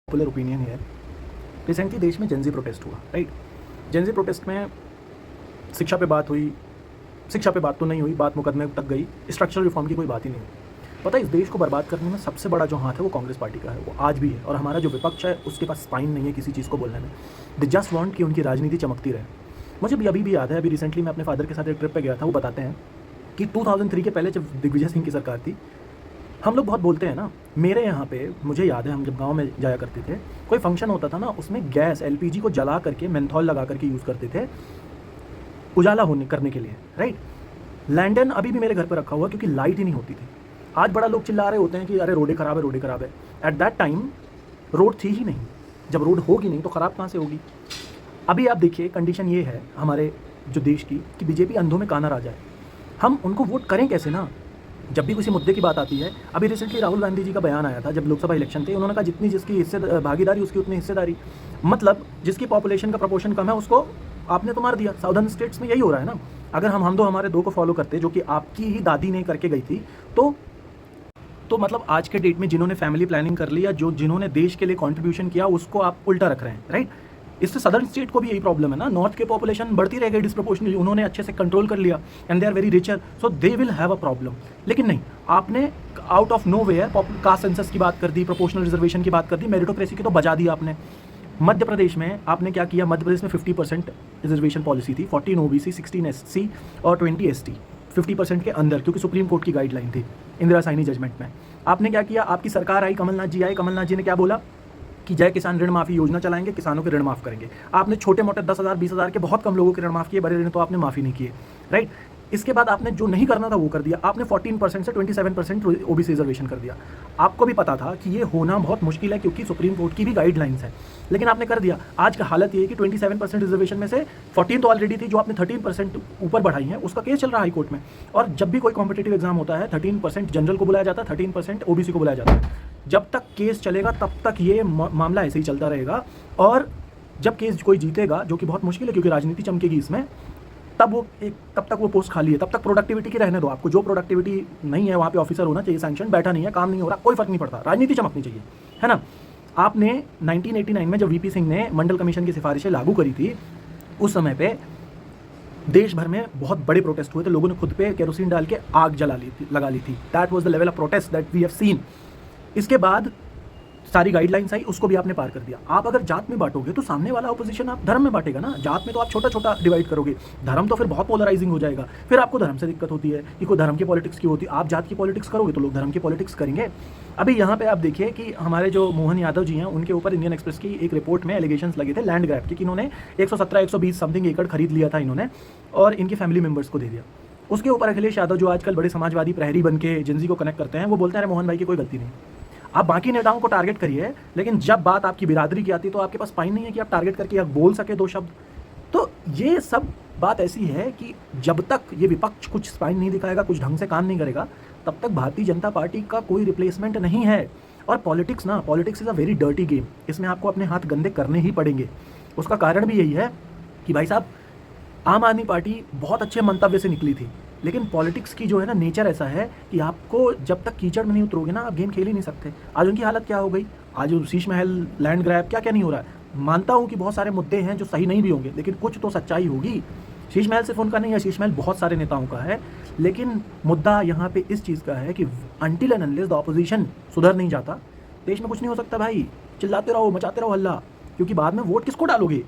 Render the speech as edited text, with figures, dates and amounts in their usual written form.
Popular opinion है, recently देश में जेनजी प्रोटेस्ट हुआ, राइट। जेनजी प्रोटेस्ट में शिक्षा पे बात हुई, शिक्षा पे बात तो नहीं हुई, बात मुकदमे तक गई, स्ट्रक्चरल रिफॉर्म की कोई बात ही नहीं हुई। पता है, इस देश को बर्बाद करने में सबसे बड़ा जो हाथ है वो कांग्रेस पार्टी का है, वो आज भी है। और हमारा जो विपक्ष है उसके पास स्पाइन नहीं है किसी चीज़ को बोलने में। दे जस्ट वांट कि उनकी राजनीति चमकती रहे। मुझे भी अभी भी याद है, अभी रिसेंटली मैं अपने फादर के साथ एक ट्रिप पे गया था। वो बताते हैं कि 2003 के पहले जब दिग्विजय सिंह की सरकार थी, हम लोग बहुत बोलते हैं ना, मेरे यहाँ पे मुझे याद है हम जब गांव में जाया करते थे, कोई फंक्शन होता था ना, उसमें गैस एलपीजी को जला करके मेंथॉल लगा करके यूज़ करते थे उजाला होने करने के लिए, राइट। लैंडन अभी भी मेरे घर पर रखा हुआ क्योंकि लाइट ही नहीं होती थी। आज बड़ा लोग चिल्ला रहे होते हैं कि अरे रोडें खराब है, रोडें खराब है। एट दैट टाइम रोड थी ही नहीं। जब रोड होगी नहीं तो ख़राब कहाँ से होगी। अभी आप देखिए कंडीशन ये है हमारे जो देश की कि बीजेपी अंधों में काना राजा है। हम उनको वोट करें कैसे ना, जब भी किसी मुद्दे की बात आती है। अभी रिसेंटली राहुल गांधी जी का बयान आया था जब लोकसभा इलेक्शन थे, उन्होंने कहा जितनी जिसकी हिस्से भागीदारी उसकी उतनी हिस्सेदारी। मतलब जिसकी पॉपुलेशन का प्रोपोर्शन कम है उसको आपने तो मार दिया। साउदर्न स्टेट्स में यही हो रहा है ना। अगर हम दो हमारे दो को फॉलो करते जो कि आपकी ही दादी ने करके गई थी, तो मतलब आज के डेट में जिन्होंने फैमिली प्लानिंग कर लिया, जो जिन्होंने देश के लिए कंट्रीब्यूशन किया, उसको आप उल्टा रख रहे हैं, राइट। इससे सदर्न स्टेट को भी यही प्रॉब्लम है ना। नॉर्थ के पॉपुलेशन बढ़ती रह गई डिस्प्रोपोर्शनली, उन्होंने अच्छे से कंट्रोल कर लिया and they are very richer, so they will have a problem. लेकिन नहीं, आपने out of nowhere caste census की बात कर दी, प्रोपोर्शनल रिजर्वेशन की बात कर दी, मेरिटोक्रेसी की तो बजा दी आपने। मध्य प्रदेश में आपने क्या किया, मध्य प्रदेश में 50% रिजर्वेशन पॉलिसी थी, 14 ओबीसी, 16 एससी और 20 एसटी, 50% के अंदर, क्योंकि सुप्रीम कोर्ट की गाइडलाइन थी इंदिरा साइनी जजमेंट में। आपने क्या किया, आपकी सरकार आई, कमलनाथ जी आए, कमलनाथ जी ने क्या बोला कि जय किसान ऋण माफी योजना चलाएंगे, किसानों के ऋण माफ करेंगे। आपने छोटे मोटे 10,000 20,000 के बहुत कम लोगों के ऋण माफ किए, बड़े ऋण तो आपने माफी नहीं किए, राइट। इसके बाद आपने जो नहीं करना था वो कर दिया। आपने 14% से 27% ओबीसी रिजर्वेशन कर दिया। आपको भी पता था कि ये होना बहुत मुश्किल है क्योंकि सुप्रीम कोर्ट की भी गाइडलाइंस है, लेकिन आपने कर दिया। आज का हालत ये है कि 27% रिजर्वेशन में से 14 तो ऑलरेडी थी, जो आपने 13% ऊपर बढ़ाई है, उसका केस चल रहा है हाई कोर्ट में। और जब भी कोई कॉम्पिटेटिव एग्जाम होता है 13% जनरल को बुलाया जाता है, 13% ओबीसी को बुलाया जाता है। जब तक केस चलेगा तब तक ये मामला ऐसे ही चलता रहेगा। और जब केस कोई जीतेगा, जो कि बहुत मुश्किल है क्योंकि राजनीति चमकेगी इसमें, तब तक वो पोस्ट खाली है। तब तक प्रोडक्टिविटी की रहने दो। आपको जो प्रोडक्टिविटी नहीं है वहाँ पे ऑफिसर होना चाहिए, सैंक्शन, बैठा नहीं है, काम नहीं हो रहा, कोई फर्क नहीं पड़ता, राजनीति चमकनी चाहिए, है ना। आपने 1989 में जब वीपी सिंह ने मंडल कमीशन की सिफारिशें लागू करी थी, उस समय पे देश भर में बहुत बड़े प्रोटेस्ट हुए थे। लोगों ने खुद पे केरोसिन डाल के आग लगा ली थी। That was the level of protest that we have seen. इसके बाद सारी गाइडलाइंस आई, उसको भी आपने पार कर दिया। आप अगर जात में बांटोगे तो सामने वाला ऑपोजिशन आप धर्म में बांटेगा ना। जात में तो आप छोटा छोटा डिवाइड करोगे, धर्म तो फिर बहुत पोलराइजिंग हो जाएगा। फिर आपको धर्म से दिक्कत होती है कि कोई धर्म की पॉलिटिक्स क्यों होती है। आप जात की पॉलिटिक्स करोगे तो लोग धर्म की पॉलिटिक्स करेंगे। अभी यहाँ पे आप देखिए कि हमारे जो मोहन यादव जी हैं, उनके ऊपर इंडियन एक्सप्रेस की एक रिपोर्ट में एलिगेशंस लगे थे लैंड ग्रैब के, कि इन्होंने 117-120 समथिंग एकड़ खरीद लिया था इन्होंने और इनकी फैमिली मेंबर्स को दे दिया। उसके ऊपर अखिलेश यादव, जो आजकल बड़े समाजवादी प्रहरी बन के जिंदगी को कनेक्ट करते हैं, वो बोलते हैं अरे मोहन भाई की कोई गलती नहीं। आप बाकी नेताओं को टारगेट करिए, लेकिन जब बात आपकी बिरादरी की आती है तो आपके पास स्पाइन नहीं है कि आप टारगेट करके आप बोल सके दो शब्द। तो ये सब बात ऐसी है कि जब तक ये विपक्ष कुछ स्पाइन नहीं दिखाएगा, कुछ ढंग से काम नहीं करेगा, तब तक भारतीय जनता पार्टी का कोई रिप्लेसमेंट नहीं है। और politics is a very dirty game. इसमें आपको अपने हाथ गंदे करने ही पड़ेंगे। उसका कारण भी यही है कि भाई साहब, आम आदमी पार्टी बहुत अच्छे मंतव्य से निकली थी, लेकिन पॉलिटिक्स की जो है ना नेचर ऐसा है कि आपको जब तक कीचड़ में नहीं उतरोगे ना, आप गेम खेल ही नहीं सकते। आज उनकी हालत क्या हो गई, आज शीश महल, लैंड ग्रैब, क्या क्या नहीं हो रहा है। मानता हूँ कि बहुत सारे मुद्दे हैं जो सही नहीं भी होंगे, लेकिन कुछ तो सच्चाई होगी। शीश महल सिर्फ उनका नहीं है, शीश महल बहुत सारे नेताओं का है। लेकिन मुद्दा यहाँ पे इस चीज़ का है कि until and unless the opposition सुधर नहीं जाता, देश में कुछ नहीं हो सकता भाई। चिल्लाते रहो, मचाते रहो हल्ला, क्योंकि बाद में वोट किसको डालोगे।